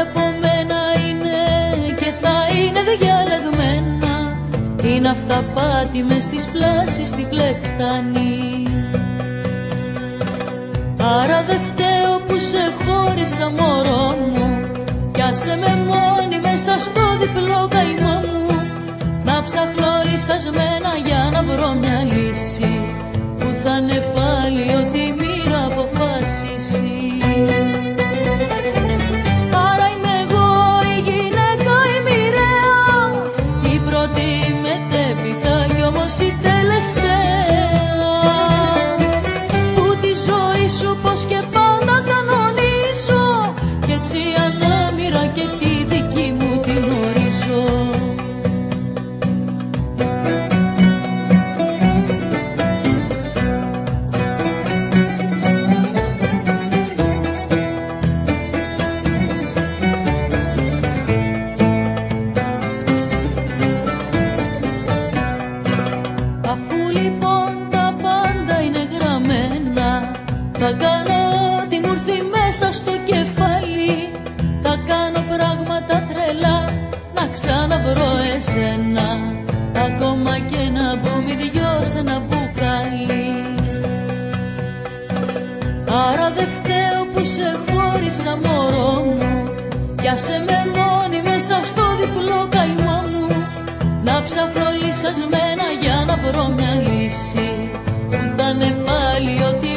Ό,τι από μένα είναι και θα είναι διαλεγμένα είναι αυταπάτη μες στις πλάσεις στην πλεκτάνη. Άρα δε φταίω που σε χώρισα μωρό μου κι άσε με μόνη μέσα στο διπλό καημό μου να ψάχνω λυσασμένα για να βρω μια λύση που θα είναι πάλι ό,τι η μοίρα αποφάσισει. Άρα είμαι εγώ η γυναίκα η μοιραία, η πρώτη μετέπειτα κι όμως η τελευταία, που τη ζωή σου πως και πάντα κανονίζω κι έτσι ανάμειρα και τη δική μου την ορίζω. Θα κάνω ό,τι μου έρθει μέσα στο κεφάλι, θα κάνω πράγματα τρελά να ξαναβρω εσένα, ακόμα και να μπούμε δυο σε ένα μπουκάλι. Άρα δε φταίω που σε χώρισα μωρό μου κι άσε με μόνη μέσα στο διπλό καημό μου να ψάχνω λυσασμένα για να βρω μια λύση που θα είναι πάλι ό,τι